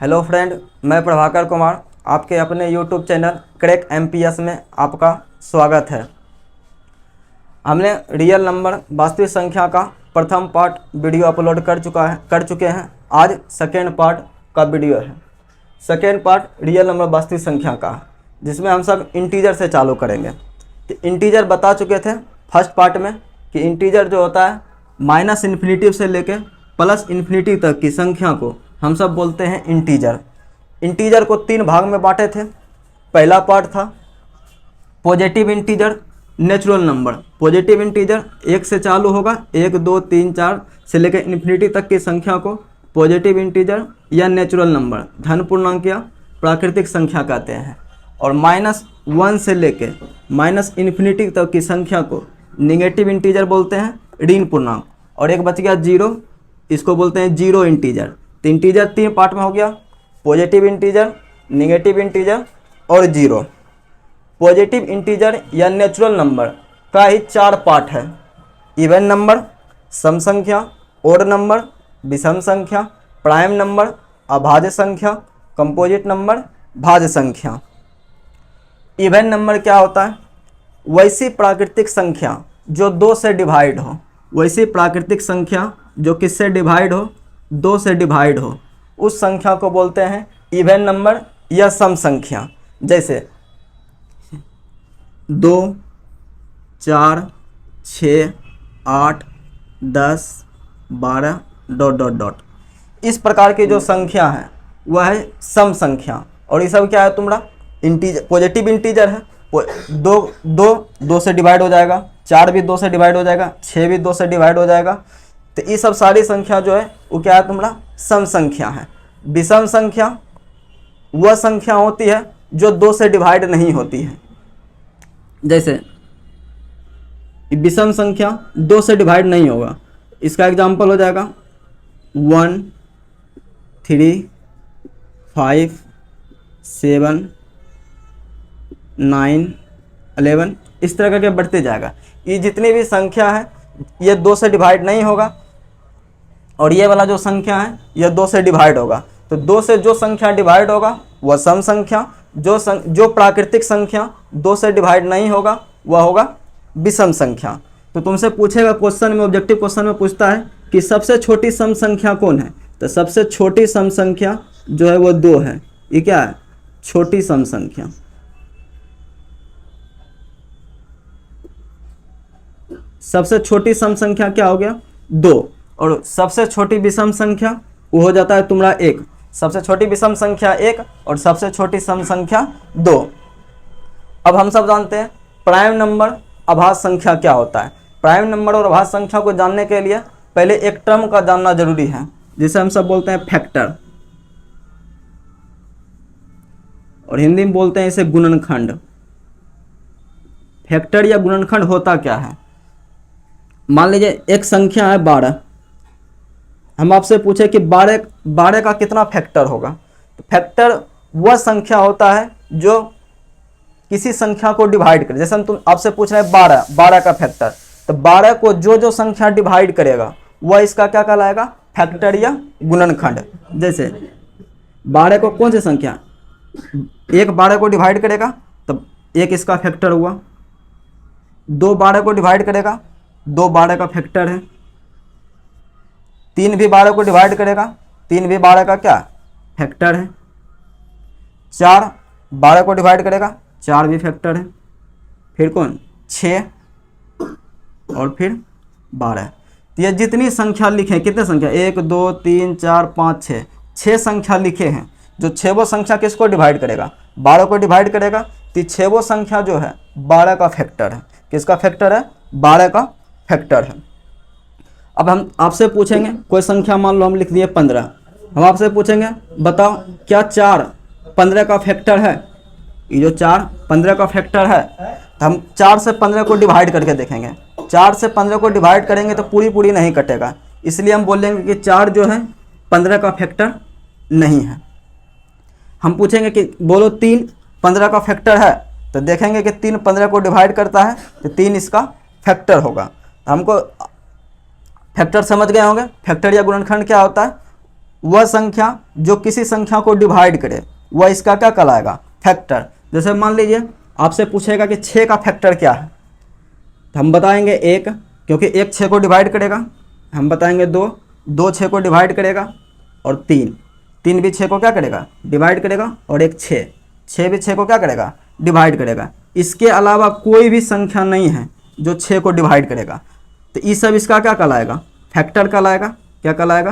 Hello friend, मैं प्रभाकर कुमार आपके अपने यूट्यूब चैनल क्रैक एमपीएस में आपका स्वागत है। हमने रियल नंबर वास्तविक संख्या का प्रथम पार्ट वीडियो अपलोड कर चुके हैं। आज सेकेंड पार्ट का वीडियो है। सेकेंड पार्ट रियल नंबर वास्तविक संख्या का, जिसमें हम सब इंटीजर से चालू करेंगे। तो इंटीजर बता चुके थे फर्स्ट पार्ट में कि इंटीजर जो होता है माइनस इन्फिनिटी से लेके प्लस इन्फिनिटी तक की संख्या को हम सब बोलते हैं इंटीजर। इंटीजर को तीन भाग में बांटे थे। पहला पार्ट था positive integer, natural number. Positive integer 1 से चालू होगा, 1 2 3 4 से लेकर इन्फिनिटी तक की संख्या को पॉजिटिव इंटीजर या नेचुरल नंबर, धन पूर्णांक या प्राकृतिक संख्या कहते हैं। और -1 से लेकर माइनस इन्फिनिटी तक की संख्या को निगेटिव इंटीजर बोलते हैं, ऋण पूर्णांक। और एक बच गया जीरो, इसको बोलते हैं जीरो इंटीजर। तो इंटीजर तीन पार्ट में हो गया, पॉजिटिव इंटीजर, निगेटिव इंटीजर और जीरो। पॉजिटिव इंटीजर या नेचुरल नंबर का ही चार पार्ट है: इवन नंबर, सम संख्या, ओड नंबर, विषम संख्या, प्राइम नंबर, अभाज्य संख्या, कंपोजिट नंबर, भाज्य संख्या। इवन नंबर क्या होता है? वैसी प्राकृतिक संख्या जो 2 से डिवाइड हो। वैसी प्राकृतिक संख्या जो किससे डिवाइड हो? 2 से डिवाइड हो, उस संख्या को बोलते हैं इवन नंबर या सम संख्या। जैसे 2 4 6 8 10 12 ... इस प्रकार की जो संख्या है वह है सम संख्या। और ये सब क्या है तुम्हारा? इंटीजर, पॉजिटिव इंटीजर है। 2 से डिवाइड हो जाएगा, 4 भी 2 से डिवाइड हो जाएगा, 6 भी 2 से डिवाइड हो जाएगा। तो ये सब सारी संख्या जो है वो क्या है तुम्हारा? सम संख्या है। विषम संख्या वह संख्या होती है जो 2 से डिवाइड नहीं होती है। जैसे विषम संख्या 2 से डिवाइड नहीं होगा, इसका एग्जांपल हो जाएगा 1 3 5 7 9 11, इस तरह करके बढ़ते जाएगा। ये जितनी भी संख्या है ये 2 से डिवाइड नहीं होगा, और ये वाला जो संख्या है यह 2 से डिवाइड होगा। तो 2 से जो संख्या डिवाइड होगा वह सम संख्या, जो प्राकृतिक संख्या 2 से डिवाइड नहीं होगा वह होगा विषम संख्या। तो तुमसे पूछेगा क्वेश्चन में, ऑब्जेक्टिव क्वेश्चन में पूछता है कि सबसे छोटी सम संख्या कौन है? तो सबसे छोटी सम संख्या जो है वो 2 है। ये क्या है? छोटी सम संख्या। सबसे छोटी सम संख्या क्या हो गया? 2। और सबसे छोटी विषम संख्या वो हो जाता है तुम्हारा 1। सबसे छोटी विषम संख्या 1 और सबसे छोटी सम संख्या 2। अब हम सब जानते हैं प्राइम नंबर, अभाज्य संख्या क्या होता है। प्राइम नंबर और अभाज्य संख्या को जानने के लिए पहले एक टर्म का जानना जरूरी है, जिसे हम सब बोलते हैं फैक्टर, और हिंदी में बोलते हैं इसे गुणनखंड। फैक्टर या गुणनखंड होता क्या है? मान लीजिए एक संख्या है 12। हम आपसे पूछे कि 12 का कितना फैक्टर होगा? तो फैक्टर वह संख्या होता है जो किसी संख्या को डिवाइड करे। जैसे हम आपसे पूछ रहे हैं 12 का फैक्टर, तो 12 को जो संख्या डिवाइड करेगा वह इसका क्या कहलाएगा? फैक्टर या गुणनखंड। जैसे 12 को कौन सी संख्या, 1 12 को डिवाइड करेगा तो 1 इसका फैक्टर हुआ। 2 12 को डिवाइड करेगा, 2 12 का फैक्टर है। 3 भी 12 को डिवाइड करेगा, 3 भी 12 का क्या? फैक्टर है। 4 12 को डिवाइड करेगा, 4 भी फैक्टर है। फिर कौन? 6 और फिर 12। तो ये जितनी संख्या लिखे, कितने संख्या? 1 2 3 4 5 6 संख्या लिखे हैं। जो 6 वो संख्या किसको डिवाइड करेगा? 12 को डिवाइड करेगा। तो 6 वो संख्या जो है 12 का फैक्टर है। किसका फैक्टर है? 12 का फैक्टर है। अब हम आपसे पूछेंगे कोई संख्या, मान लो हम लिख दिए 15। हम आपसे पूछेंगे बताओ क्या 4 15 का फैक्टर है? ये जो 4 15 का फैक्टर है, तो हम 4 से 15 को डिवाइड करके देखेंगे। 4 से 15 को डिवाइड करेंगे तो पूरी नहीं कटेगा, इसलिए हम बोलेंगे कि 4 जो है 15 का फैक्टर नहीं है। हम पूछेंगे कि बोलो 3 15 का फैक्टर है, तो देखेंगे कि 3 15 को डिवाइड करता है, तो 3 इसका फैक्टर होगा। हमको फैक्टर समझ गए होंगे। फैक्टर या गुणनखंड क्या होता है? वह संख्या जो किसी संख्या को डिवाइड करे वह इसका क्या कहलाएगा, फैक्टर। जैसे मान लीजिए आपसे पूछेगा कि 6 का फैक्टर क्या है, तो हम बताएंगे 1, क्योंकि 1 6 को डिवाइड करेगा। हम बताएंगे 2, 2 6 को डिवाइड करेगा, और 3, 3 भी 6 को क्या करेगा, डिवाइड करेगा, और एक 6, 6 भी 6 को क्या करेगा, डिवाइड करेगा। इसके अलावा कोई भी संख्या नहीं है जो 6 को डिवाइड करेगा, तो ये सब इसका क्या कहलाएगा, फैक्टर कहलाएगा। क्या कहलाएगा,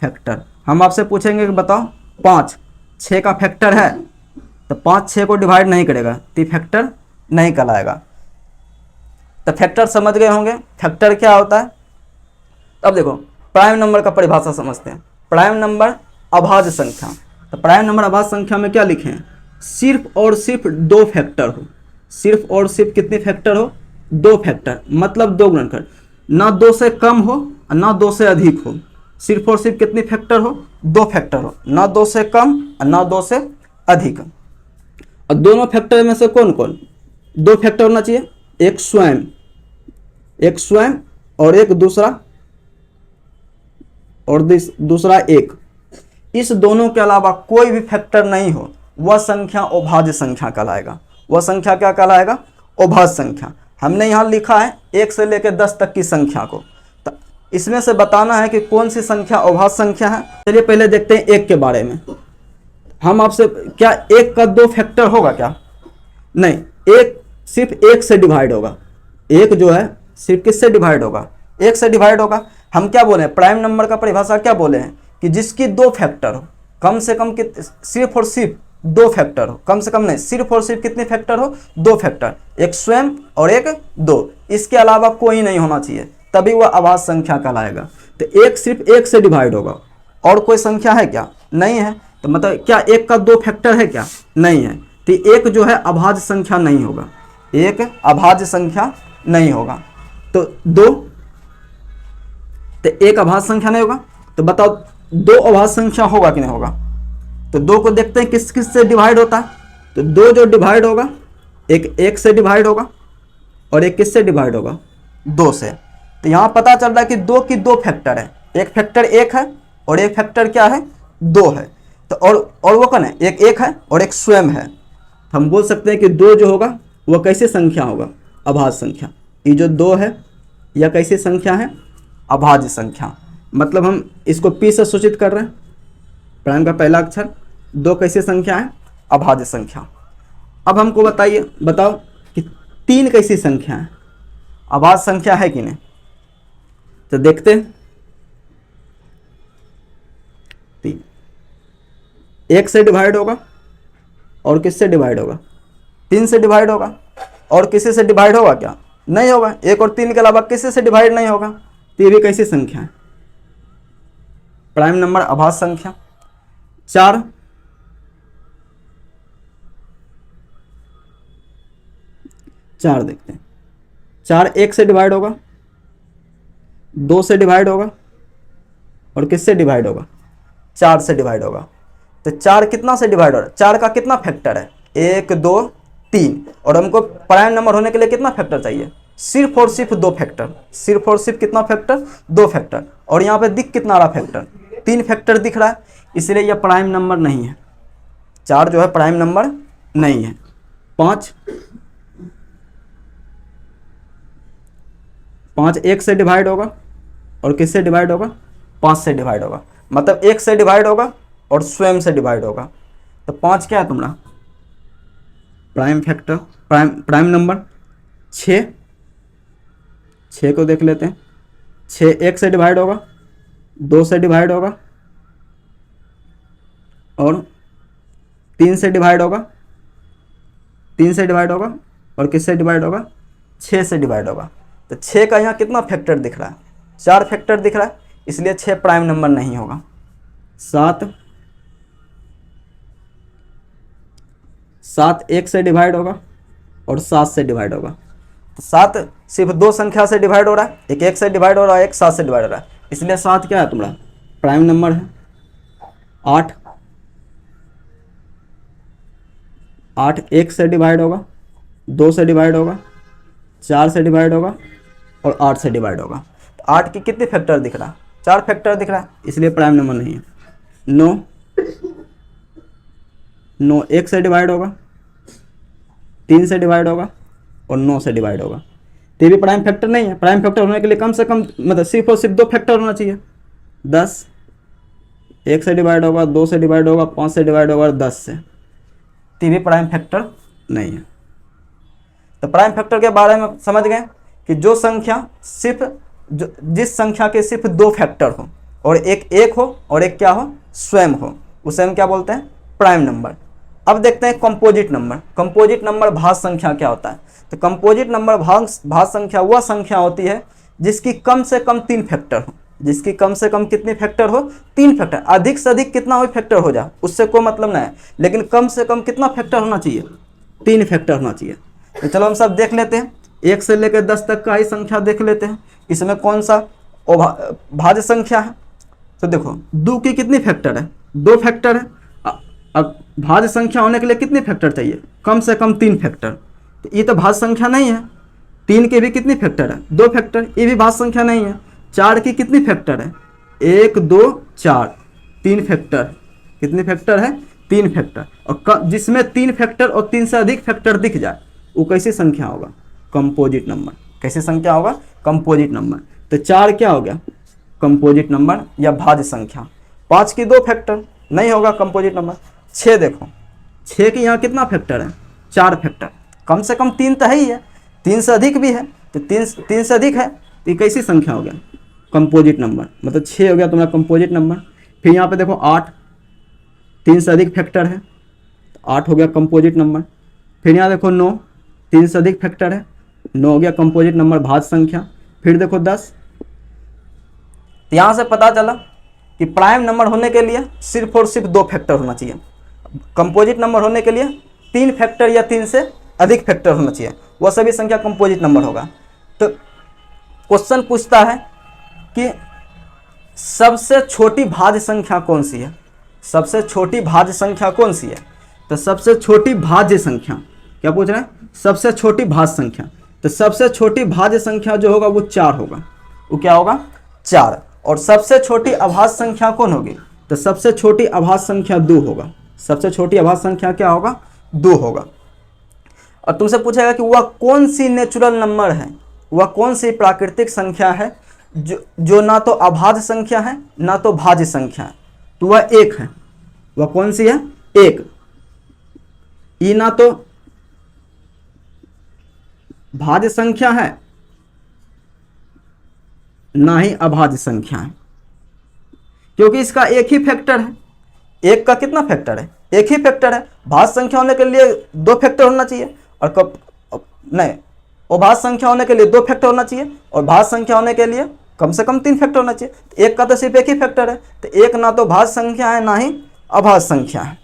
फैक्टर। हम आपसे पूछेंगे कि बताओ 5 6 का फैक्टर है, तो 5 6 को डिवाइड नहीं करेगा, तो फैक्टर नहीं कहलाएगा। तो फैक्टर समझ गए होंगे, फैक्टर क्या होता है। अब देखो प्राइम नंबर का परिभाषा समझते हैं। प्राइम नंबर अभाज्य संख्या। तो प्राइम नंबर अभाज्य संख्या में क्या लिखे हैं, सिर्फ और सिर्फ 2 फैक्टर हो। सिर्फ और सिर्फ कितने फैक्टर हो, 2 फैक्टर, मतलब 2 गुणनखंड, ना 2 से कम हो और ना 2 से अधिक हो। सिर्फ और सिर्फ कितने फैक्टर हो, 2 फैक्टर हो, ना 2 से कम और ना 2 से अधिक। और दोनों फैक्टर में से कौन कौन 2 फैक्टर होना चाहिए, एक स्वयं और एक दूसरा, और दूसरा 1। इस दोनों के अलावा कोई भी फैक्टर नहीं हो, वह संख्या अभाज्य संख्या कहलाएगा। वह संख्या क्या कहलाएगा, अभाज्य संख्या। हमने यहाँ लिखा है 1 से लेकर 10 तक की संख्या को, तो इसमें से बताना है कि कौन सी संख्या अभाज्य संख्या है। चलिए पहले देखते हैं 1 के बारे में। हम आपसे, क्या 1 का 2 फैक्टर होगा क्या, नहीं, 1 सिर्फ 1 से डिवाइड होगा। 1 जो है सिर्फ किससे डिवाइड होगा, 1 से डिवाइड होगा। हम क्या बोले, प्राइम नंबर का परिभाषा क्या बोले हैं कि जिसकी 2 फैक्टर हो, कम से कम सिर्फ और सिर्फ 2 फैक्टर हो, कम से कम नहीं, सिर्फ और सिर्फ कितने फैक्टर हो, 2 फैक्टर, एक स्वयं और एक 2, इसके अलावा कोई नहीं होना चाहिए, तभी वह अभाज्य संख्या कहलाएगा। तो 1 सिर्फ 1 से डिवाइड होगा, और कोई संख्या है क्या, नहीं है। तो मतलब क्या 1 का 2 फैक्टर है क्या, नहीं है। तो 1 जो है अभाज्य संख्या नहीं होगा, 1 अभाज्य संख्या नहीं होगा। तो 2, तो 1 अभाज्य संख्या नहीं होगा। तो बताओ 2 अभाज्य संख्या होगा कि नहीं होगा। तो 2 को देखते हैं किस किस से डिवाइड होता है। तो 2 जो डिवाइड होगा, एक 1 से डिवाइड होगा, और एक किस से डिवाइड होगा, 2 से। तो यहाँ पता चल रहा है कि 2 की 2 फैक्टर है, एक फैक्टर 1 है और एक फैक्टर क्या है, 2 है। तो और वो कौन है, एक 1 है और एक स्वयं है। हम बोल सकते हैं कि 2 जो होगा वह कैसी संख्या होगा, अभाज्य संख्या। ये जो 2 है यह कैसी संख्या है, अभाज्य संख्या। मतलब हम इसको P से सूचित कर रहे हैं, प्राइम का पहला अक्षर। 2 कैसी संख्या है, अभाज्य संख्या। अब हमको बताओ कि 3 कैसी संख्या है, अभाज्य संख्या है कि नहीं। तो देखते हैं, 3 1 से डिवाइड होगा, और किससे डिवाइड होगा, 3 से डिवाइड होगा, और किसी से डिवाइड होगा क्या, नहीं होगा। 1 और 3 के अलावा किसी से डिवाइड नहीं होगा। तो ये भी कैसी संख्या है, प्राइम नंबर अभाज्य संख्या। 4 देखते हैं, 4 1 से डिवाइड होगा, 2 से डिवाइड होगा, और किससे डिवाइड होगा, 4 से डिवाइड होगा। तो 4 कितना से डिवाइड हो रहा है, 4 का कितना फैक्टर है, 1 2 3, और हमको प्राइम नंबर होने के लिए कितना फैक्टर चाहिए, सिर्फ और सिर्फ 2 फैक्टर। सिर्फ और सिर्फ कितना फैक्टर, 2 फैक्टर। और यहाँ पे दिख कितना रहा फैक्टर, 3 फैक्टर दिख रहा है, इसलिए यह प्राइम नंबर नहीं है। 4 जो है प्राइम नंबर नहीं है। 5 1 से डिवाइड होगा, और किससे डिवाइड होगा, 5 से डिवाइड होगा। मतलब 1 से डिवाइड होगा और स्वयं से डिवाइड होगा। तो 5 क्या है तुम्हारा, प्राइम फैक्टर, प्राइम नंबर। 6 को देख लेते हैं। 6 1 से डिवाइड होगा, 2 से डिवाइड होगा, और 3 से डिवाइड होगा, 3 से डिवाइड होगा, और किससे डिवाइड होगा, 6 से डिवाइड होगा। तो 6 का यहाँ कितना फैक्टर दिख रहा है, 4 फैक्टर दिख रहा है, इसलिए 6 प्राइम नंबर नहीं होगा। 7 1 से डिवाइड होगा, और 7 से डिवाइड होगा। तो 7 सिर्फ 2 संख्या से डिवाइड हो रहा है, एक 1 से डिवाइड हो रहा है, एक 7 से डिवाइड हो रहा है, इसलिए 7 क्या है तुम्हारा, प्राइम नंबर है। 8 1 से डिवाइड होगा, 2 से डिवाइड होगा, 4 से डिवाइड होगा, और 8 से डिवाइड होगा। तो 8 की कितने फैक्टर दिख रहा है, 4 फैक्टर दिख रहा है, इसलिए प्राइम नंबर नहीं है। 9, 9 1 से डिवाइड होगा, 3 से डिवाइड होगा और 9 से डिवाइड होगा। तो ये भी प्राइम फैक्टर नहीं है। प्राइम फैक्टर होने के लिए कम से कम मतलब सिर्फ और सिर्फ 2 फैक्टर होना चाहिए। 10 1 से डिवाइड होगा, 2 से डिवाइड होगा, 5 से डिवाइड होगा और 10 से। तो ये भी प्राइम फैक्टर नहीं है। तो प्राइम फैक्टर के बारे में समझ गए कि जो संख्या जिस संख्या के सिर्फ 2 फैक्टर हो और एक हो और एक क्या हो, स्वयं हो, उसे हम क्या बोलते हैं, प्राइम नंबर। अब देखते हैं कंपोजिट नंबर। कंपोजिट नंबर भाज्य संख्या क्या होता है। तो कंपोजिट नंबर भाज्य संख्या वह संख्या होती है जिसकी कम से कम 3 फैक्टर हो। जिसकी कम से कम कितनी फैक्टर हो, 3 फैक्टर। अधिक से अधिक कितना हो फैक्टर हो जाए उससे कोई मतलब नहीं है, लेकिन कम से कम कितना फैक्टर होना चाहिए, 3 फैक्टर होना चाहिए। तो चलो हम सब देख लेते हैं, 1 से लेकर 10 तक का ही संख्या देख लेते हैं। इसमें कौन सा भाज्य संख्या है। तो देखो 2 की कितनी फैक्टर है, 2 फैक्टर है। अब भाज्य संख्या होने के लिए कितनी फैक्टर चाहिए, कम से कम 3 फैक्टर। तो ये तो भाज्य संख्या नहीं है। 3 के भी कितनी फैक्टर है, 2 फैक्टर, ये भी भाज्य संख्या नहीं है। 4 की कितनी फैक्टर है, 1 2 4, 3 फैक्टर। कितनी फैक्टर है, 3 फैक्टर। और जिसमें 3 फैक्टर और 3 से अधिक फैक्टर दिख जाए वो कैसी संख्या होगा, कंपोजिट नंबर। कैसी संख्या होगा, कंपोजिट नंबर। तो 4 क्या हो गया, कंपोजिट नंबर या भाज्य संख्या। 5 की 2 फैक्टर नहीं होगा कंपोजिट नंबर। 6 देखो, 6 की यहाँ कितना फैक्टर है, 4 फैक्टर। कम से कम 3 तो है ही है, 3 से अधिक भी है। तो 3 से अधिक है तो ये कैसी संख्या हो गया, कंपोजिट नंबर। मतलब 6 हो गया तुम्हारा कंपोजिट नंबर। फिर यहाँ पे देखो 8, 3 से अधिक फैक्टर है, 8 हो गया कंपोजिट नंबर। फिर यहाँ देखो 9, 3 से अधिक फैक्टर है, 9 हो गया कंपोजिट नंबर, भाज्य संख्या। फिर देखो 10। यहाँ से पता चला कि प्राइम नंबर होने के लिए सिर्फ और सिर्फ 2 फैक्टर होना चाहिए। कंपोजिट नंबर होने के लिए 3 फैक्टर या 3 से अधिक फैक्टर होना चाहिए, वह सभी संख्या कंपोजिट नंबर होगा। तो क्वेश्चन पूछता है कि सबसे छोटी भाज्य संख्या कौन सी है। सबसे छोटी भाज्य संख्या कौन सी है। तो सबसे छोटी भाज्य संख्या क्या पूछ रहे हैं, सबसे छोटी भाज्य संख्या। तो सबसे छोटी भाज्य संख्या जो होगा वो 4 होगा। वो क्या होगा, 4। और सबसे छोटी अभाज्य संख्या कौन होगी। तो सबसे छोटी अभाज्य संख्या 2 होगा। सबसे छोटी अभाज्य संख्या क्या होगा, 2 होगा। और तुमसे पूछेगा कि वह कौन सी नेचुरल नंबर है, वह कौन सी प्राकृतिक संख्या है जो ना तो अभाज्य संख्या है ना तो भाज्य संख्या है। तो वह 1 है। वह कौन सी है, 1। ये ना तो भाज्य संख्या है ना ही अभाज्य संख्या है, क्योंकि इसका एक ही फैक्टर है। 1 का कितना फैक्टर है, एक ही फैक्टर है। भाज्य संख्या होने के लिए 2 फैक्टर होना चाहिए और नहीं, अभाज्य संख्या होने के लिए 2 फैक्टर होना चाहिए और भाज्य संख्या होने के लिए कम से कम 3 फैक्टर होना चाहिए। 1 का तो सिर्फ एक ही फैक्टर है। तो 1 ना तो भाज्य संख्या है ना ही अभाज्य संख्या है।